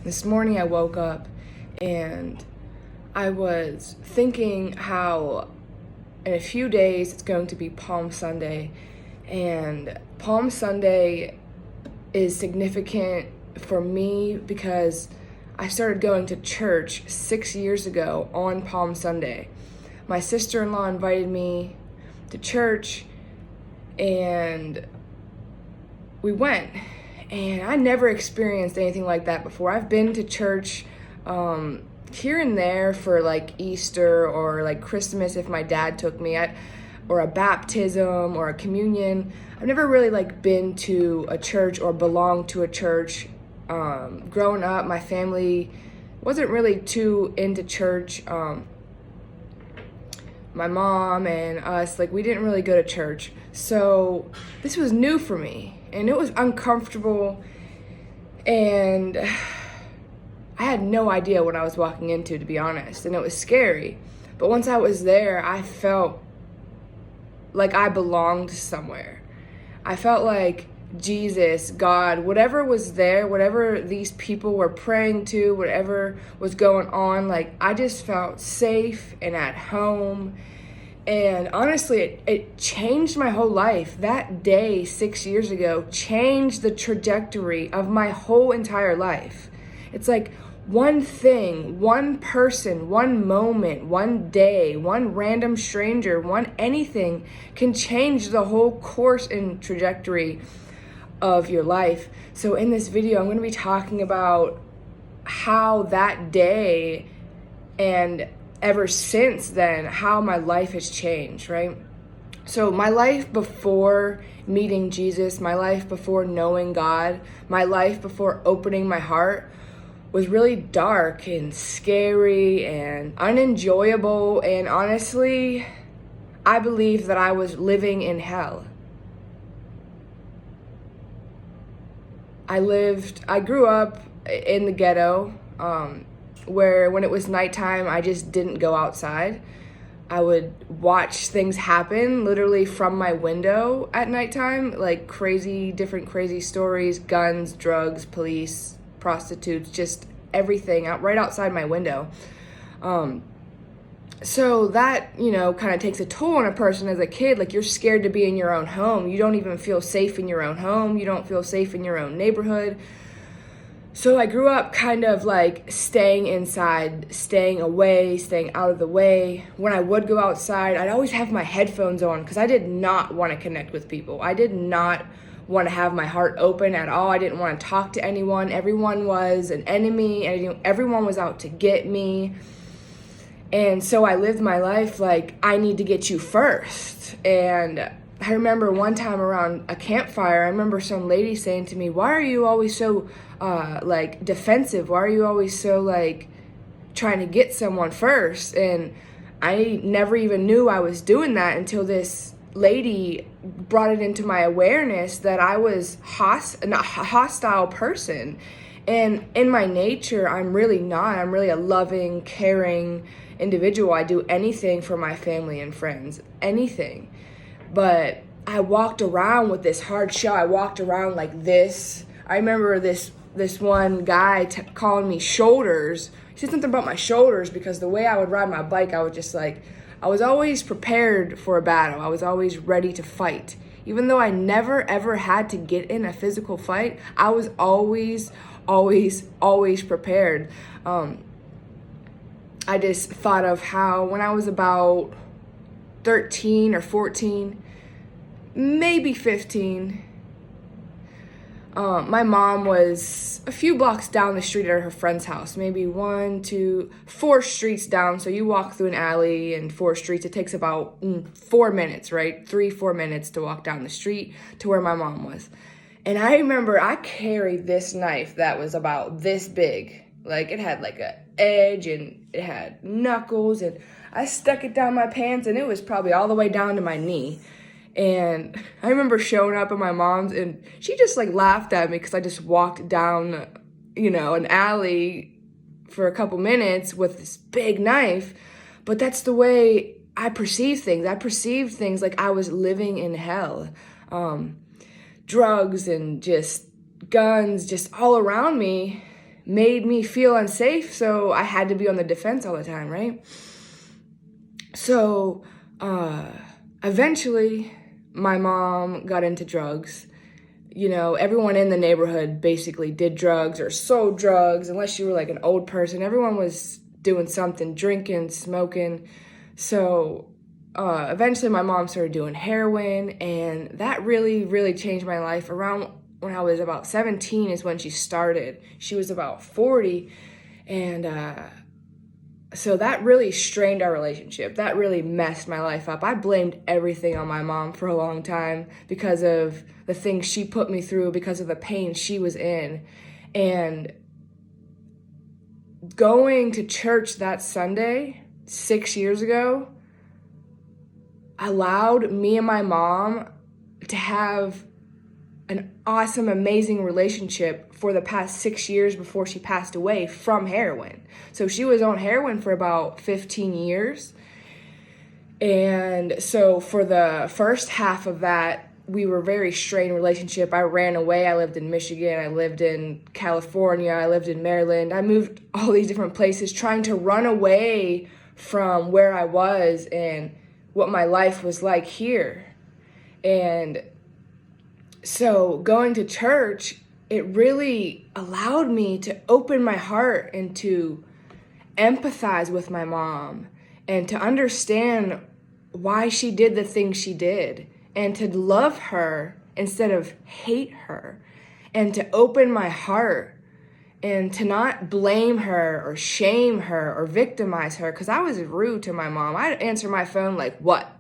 This morning I woke up and I was thinking how in a few days it's going to be Palm Sunday, and Palm Sunday is significant for me because I started going to church 6 years ago on Palm Sunday. My sister-in-law invited me to church and we went, and I never experienced anything like that before. I've been to church here and there for like Easter or like Christmas if my dad took me, or a baptism or a communion. I've never really like been to a church or belonged to a church. Growing up, my family wasn't really too into church. My mom and us, like, we didn't really go to church. So this was new for me, and it was uncomfortable, and I had no idea what I was walking into, to be honest, and it was scary. But once I was there, I felt like I belonged somewhere. I felt like Jesus, God, whatever was there, whatever these people were praying to, whatever was going on, like, I just felt safe and at home. And honestly, it changed my whole life. That day 6 years ago changed the trajectory of my whole entire life. It's like one thing, one person, one moment, one day, one random stranger, one anything can change the whole course and trajectory of your life. So in this video, I'm going to be talking about how that day and ever since then, how my life has changed, right? So my life before meeting Jesus, my life before knowing God, my life before opening my heart was really dark and scary and unenjoyable. And honestly, I believe that I was living in hell. I grew up in the ghetto, where when it was nighttime, I just didn't go outside. I would watch things happen literally from my window at nighttime, like different crazy stories, guns, drugs, police, prostitutes, just everything right outside my window. So that, kind of takes a toll on a person as a kid. Like, you're scared to be in your own home. You don't even feel safe in your own home. You don't feel safe in your own neighborhood. So I grew up kind of like staying inside, staying away, staying out of the way. When I would go outside, I'd always have my headphones on because I did not want to connect with people. I did not want to have my heart open at all. I didn't want to talk to anyone. Everyone was an enemy, and everyone was out to get me. And so I lived my life like, I need to get you first. And I remember one time around a campfire, I remember some lady saying to me, "Why are you always so defensive? Why are you always so trying to get someone first?" And I never even knew I was doing that until this lady brought it into my awareness that I was a hostile person. And in my nature, I'm really not. I'm really a loving, caring individual. I do anything for my family and friends, anything. But I walked around with this hard shell. I walked around like this. I remember this one guy calling me shoulders. He said something about my shoulders because the way I would ride my bike, I was just like, I was always prepared for a battle. I was always ready to fight. Even though I never ever had to get in a physical fight, I was always prepared. I just thought of how when I was about 13 or 14, maybe 15, my mom was a few blocks down the street at her friend's house, maybe 1, 2, 4 streets down. So you walk through an alley and 4 streets. It takes about 4 minutes, right? 3-4 minutes to walk down the street to where my mom was. And I remember I carried this knife that was about this big. Like, it had like a edge and it had knuckles, and I stuck it down my pants, and it was probably all the way down to my knee. And I remember showing up at my mom's, and she just laughed at me because I just walked down, an alley for a couple minutes with this big knife. But that's the way I perceive things. I perceived things like I was living in hell. Drugs and just guns just all around me made me feel unsafe, so I had to be on the defense all the time, right? So eventually my mom got into drugs. You know, everyone in the neighborhood basically did drugs or sold drugs, unless you were like an old person. Everyone was doing something, drinking, smoking. So eventually my mom started doing heroin, and that really, really changed my life. Around when I was about 17 is when she started. She was about 40, and so that really strained our relationship. That really messed my life up. I blamed everything on my mom for a long time because of the things she put me through, because of the pain she was in. And going to church that Sunday 6 years ago allowed me and my mom to have an awesome, amazing relationship for the past 6 years before she passed away from heroin. So she was on heroin for about 15 years. And so for the first half of that, we were a very strained relationship. I ran away. I lived in Michigan. I lived in California. I lived in Maryland. I moved all these different places trying to run away from where I was and what my life was like here. And so going to church, it really allowed me to open my heart and to empathize with my mom and to understand why she did the things she did, and to love her instead of hate her, and to open my heart and to not blame her or shame her or victimize her, because I was rude to my mom. I'd answer my phone like, what?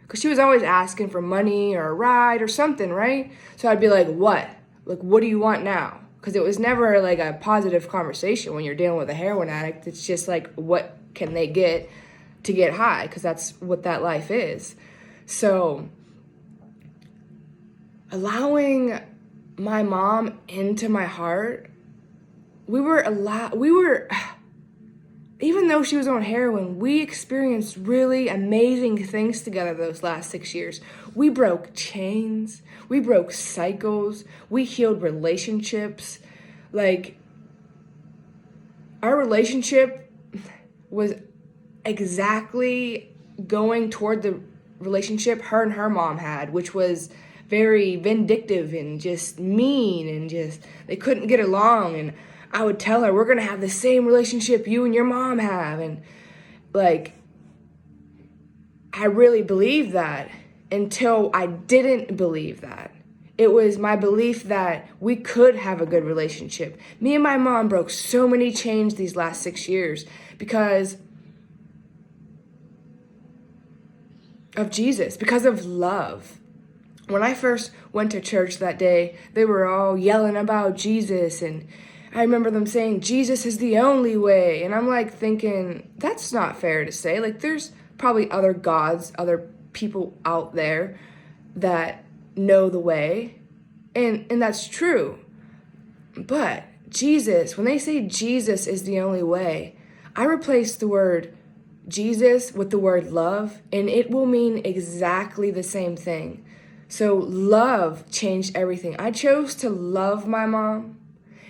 Because she was always asking for money or a ride or something, right? So I'd be like, what? Like, what do you want now? Because it was never like a positive conversation when you're dealing with a heroin addict. It's just like, what can they get to get high? Because that's what that life is. So allowing my mom into my heart, even though she was on heroin, we experienced really amazing things together those last 6 years. We broke chains, we broke cycles, we healed relationships. Like, our relationship was exactly going toward the relationship her and her mom had, which was very vindictive and just mean, and just they couldn't get along. And I would tell her, we're gonna have the same relationship you and your mom have. And like, I really believed that until I didn't believe that. It was my belief that we could have a good relationship. Me and my mom broke so many chains these last 6 years because of Jesus, because of love. When I first went to church that day, they were all yelling about Jesus, and I remember them saying, Jesus is the only way. And I'm like thinking, that's not fair to say. Like, there's probably other gods, other people out there that know the way. And that's true. But Jesus, when they say Jesus is the only way, I replace the word Jesus with the word love, and it will mean exactly the same thing. So love changed everything. I chose to love my mom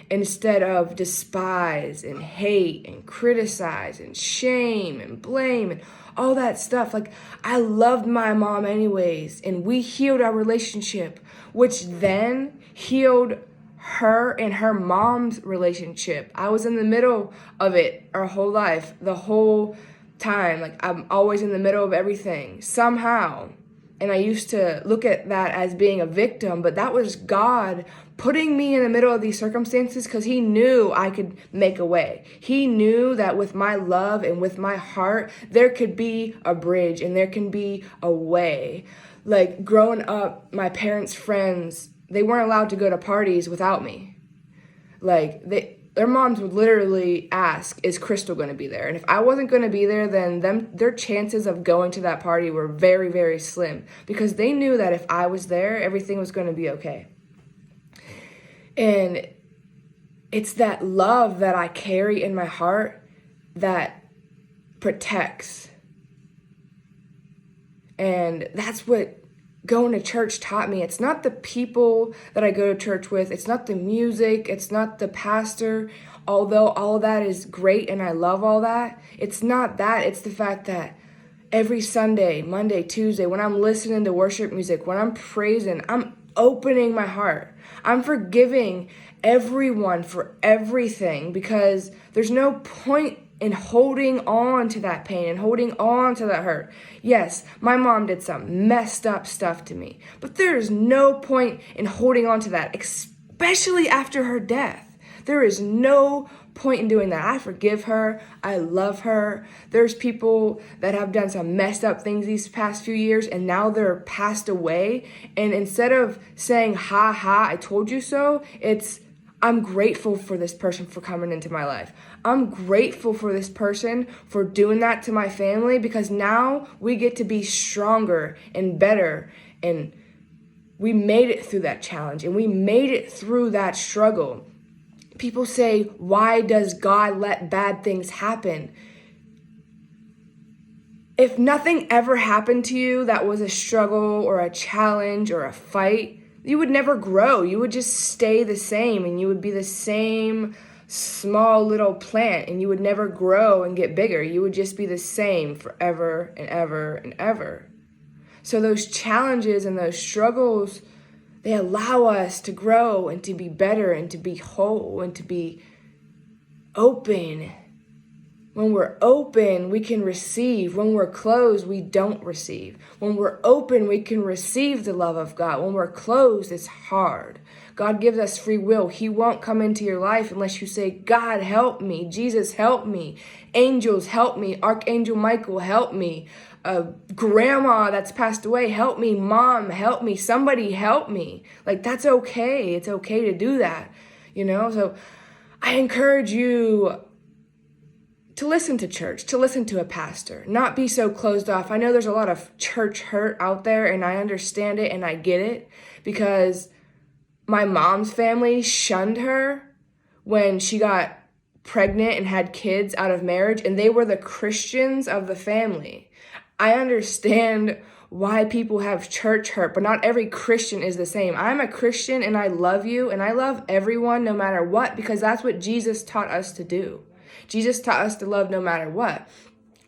instead of despise and hate and criticize and shame and blame and all that stuff. Like, I loved my mom anyways, and we healed our relationship, which then healed her and her mom's relationship. I was in the middle of it our whole life, the whole time. Like, I'm always in the middle of everything somehow. And I used to look at that as being a victim, but that was God putting me in the middle of these circumstances because he knew I could make a way. He knew that with my love and with my heart, there could be a bridge and there can be a way. Like, growing up, my parents' friends, they weren't allowed to go to parties without me. Like, their moms would literally ask, is Crystal going to be there? And if I wasn't going to be there, then their chances of going to that party were very, very slim, because they knew that if I was there, everything was going to be okay. And it's that love that I carry in my heart that protects. And that's what going to church taught me. It's not the people that I go to church with. It's not the music. It's not the pastor. although all of that is great and I love all that, it's not that. It's the fact that every Sunday, Monday, Tuesday, when I'm listening to worship music, when I'm praising, I'm opening my heart. I'm forgiving everyone for everything, because there's no point in holding on to that pain and holding on to that hurt. Yes, my mom did some messed up stuff to me, but there is no point in holding on to that, especially after her death. There is no point in doing that. I forgive her. I love her. There's people that have done some messed up things these past few years, and now they're passed away. And instead of saying, ha ha, I told you so, it's, I'm grateful for this person for coming into my life. I'm grateful for this person for doing that to my family, because now we get to be stronger and better, and we made it through that challenge and we made it through that struggle. People say, why does God let bad things happen? If nothing ever happened to you that was a struggle or a challenge or a fight, you would never grow. You would just stay the same, and you would be the same small little plant, and you would never grow and get bigger. You would just be the same forever and ever and ever. So those challenges and those struggles, they allow us to grow and to be better and to be whole and to be open. When we're open, we can receive. When we're closed, we don't receive. When we're open, we can receive the love of God. When we're closed, it's hard. God gives us free will. He won't come into your life unless you say, God, help me. Jesus, help me. Angels, help me. Archangel Michael, help me. Grandma that's passed away, help me. Mom, help me. Somebody help me. Like, that's okay. It's okay to do that, So I encourage you to listen to church, to listen to a pastor, not be so closed off. I know there's a lot of church hurt out there, and I understand it and I get it, because my mom's family shunned her when she got pregnant and had kids out of marriage, and they were the Christians of the family. I understand why people have church hurt, but not every Christian is the same. I'm a Christian and I love you and I love everyone no matter what, because that's what Jesus taught us to do. Jesus taught us to love no matter what.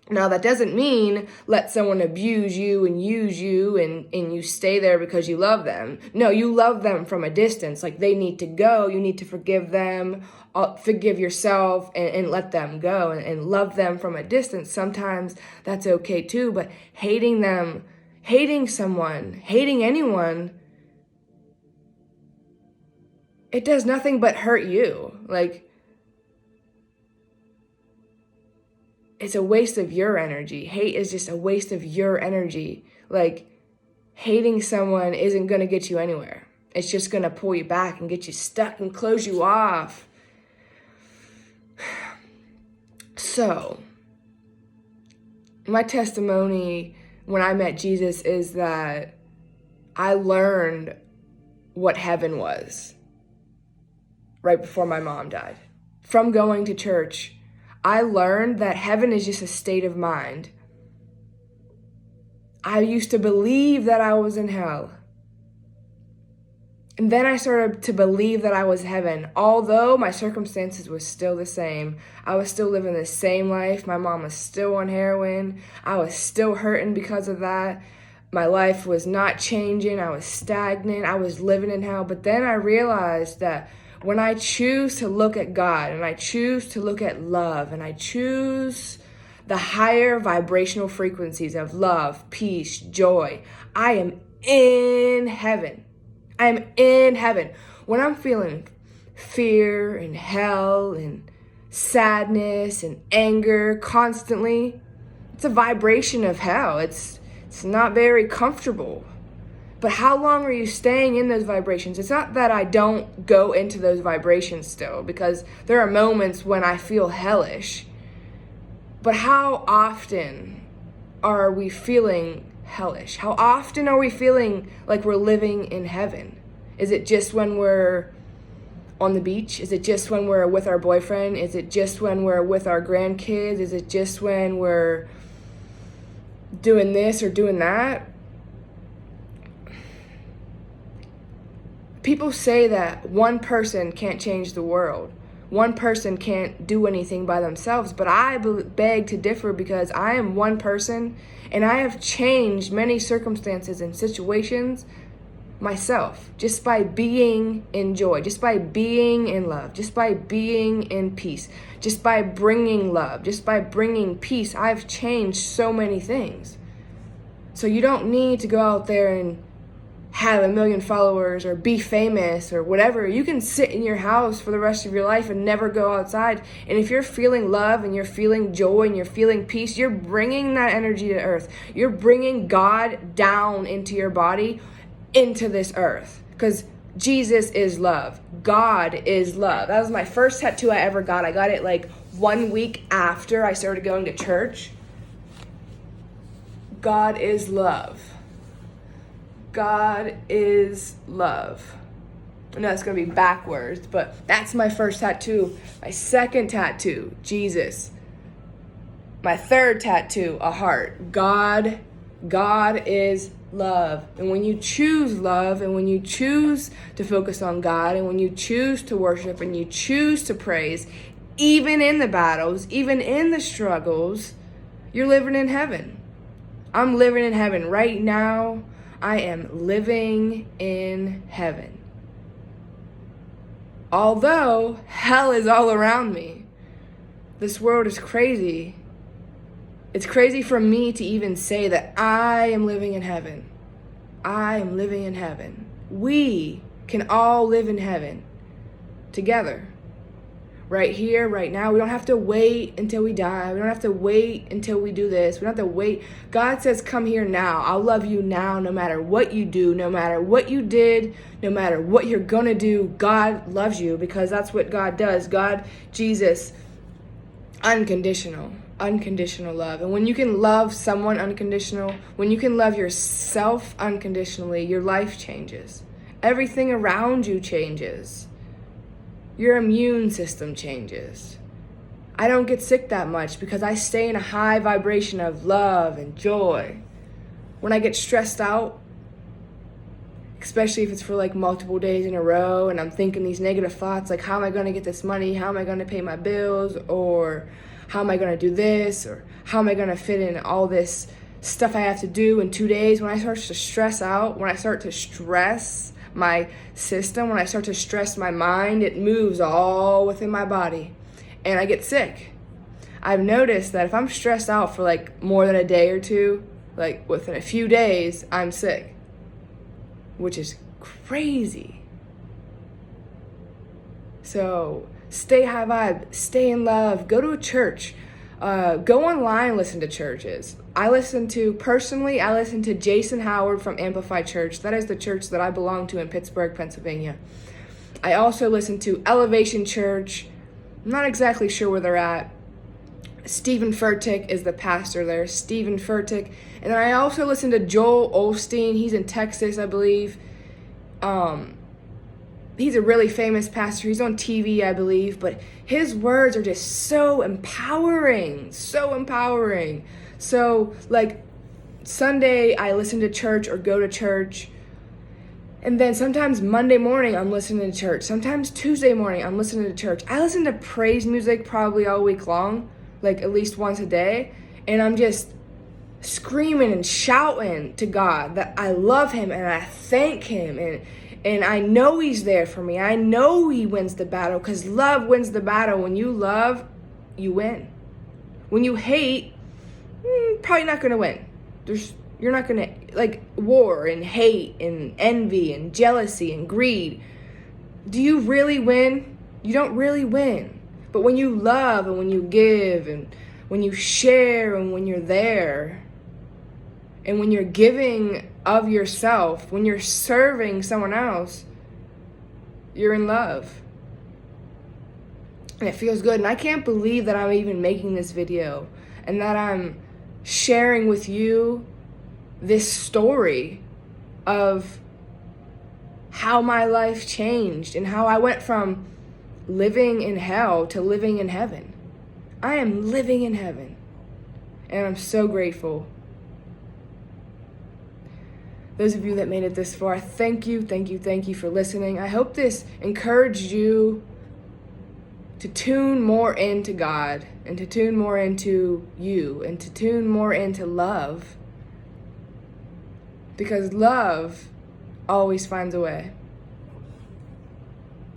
Now, that doesn't mean let someone abuse you and use you and you stay there because you love them. No, you love them from a distance. Like, they need to go. You need to forgive them, forgive yourself, and let them go and love them from a distance. Sometimes that's okay too, but hating them, hating someone, hating anyone, it does nothing but hurt you. Like, it's a waste of your energy. Hate is just a waste of your energy. Like, hating someone isn't going to get you anywhere. It's just going to pull you back and get you stuck and close you off. So, my testimony when I met Jesus is that I learned what heaven was right before my mom died. From going to church, I learned that heaven is just a state of mind. I used to believe that I was in hell. And then I started to believe that I was heaven, although my circumstances were still the same. I was still living the same life. My mom was still on heroin. I was still hurting because of that. My life was not changing. I was stagnant. I was living in hell. But then I realized that when I choose to look at God and I choose to look at love and I choose the higher vibrational frequencies of love, peace, joy, I am in heaven. I am in heaven. When I'm feeling fear and hell and sadness and anger constantly, it's a vibration of hell. It's not very comfortable. But how long are you staying in those vibrations? It's not that I don't go into those vibrations still, because there are moments when I feel hellish. But how often are we feeling hellish? How often are we feeling like we're living in heaven? Is it just when we're on the beach? Is it just when we're with our boyfriend? Is it just when we're with our grandkids? Is it just when we're doing this or doing that? People say that one person can't change the world. one person can't do anything by themselves, but I beg to differ because I am one person and I have changed many circumstances and situations myself just by being in joy, just by being in love, just by being in peace, just by bringing love, just by bringing peace. I've changed so many things. So you don't need to go out there and have 1 million followers or be famous or whatever. You can sit in your house for the rest of your life and never go outside. And if you're feeling love and you're feeling joy and you're feeling peace, you're bringing that energy to earth. You're bringing God down into your body, into this earth. Because Jesus is love. God is love. That was my first tattoo I ever got. I got it like 1 week after I started going to church. God is love. God is love. I know it's going to be backwards, but that's my first tattoo. My second tattoo, Jesus. My third tattoo, a heart. God is love. And when you choose love, and when you choose to focus on God, and when you choose to worship, and you choose to praise, even in the battles, even in the struggles, you're living in heaven. I'm living in heaven right now. I am living in heaven. Although hell is all around me. This world is crazy. It's crazy for me to even say that I am living in heaven. I am living in heaven. We can all live in heaven together. Right here, right now. We don't have to wait until we die. We don't have to wait until we do this. We don't have to wait. God says, come here now. I'll love you now, no matter what you do, no matter what you did, no matter what you're going to do. God loves you because that's what God does. God, Jesus, unconditional love. And when you can love someone unconditional, when you can love yourself unconditionally, your life changes. Everything around you changes. Your immune system changes. I don't get sick that much because I stay in a high vibration of love and joy. When I get stressed out, especially if it's for like multiple days in a row and I'm thinking these negative thoughts like, how am I going to get this money? How am I going to pay my bills? Or how am I going to do this? Or how am I going to fit in all this stuff I have to do in 2 days? When I start to stress out, when I start to stress my system, when I start to stress my mind, it moves all within my body and I get sick. I've noticed that if I'm stressed out for like more than a day or two, like within a few days, I'm sick, which is crazy. So stay high vibe, stay in love, go to a church, go online, listen to churches. I listen to Jason Howard from Amplify Church. That is the church that I belong to in Pittsburgh, Pennsylvania. I also listen to Elevation Church. I'm not exactly sure where they're at. Stephen Furtick is the pastor there, Stephen Furtick. And then I also listen to Joel Olsteen. He's in Texas, I believe. He's a really famous pastor. He's on TV, I believe. But his words are just so empowering, so empowering. So, like, Sunday, I listen to church or go to church. And then sometimes Monday morning, I'm listening to church. Sometimes Tuesday morning, I'm listening to church. I listen to praise music probably all week long, like at least once a day. And I'm just screaming and shouting to God that I love him and I thank him. And I know he's there for me. I know he wins the battle because love wins the battle. When you love, you win. When you hate, probably not going to win. You're not going to, like, war and hate and envy and jealousy and greed. Do you really win? You don't really win. But when you love and when you give and when you share and when you're there and when you're giving of yourself, when you're serving someone else, you're in love. And it feels good. And I can't believe that I'm even making this video and that I'm sharing with you this story of how my life changed and how I went from living in hell to living in heaven. I am living in heaven. And I'm so grateful. Those of you that made it this far, thank you for listening. I hope this encouraged you to tune more into God and to tune more into you and to tune more into love. Because love always finds a way.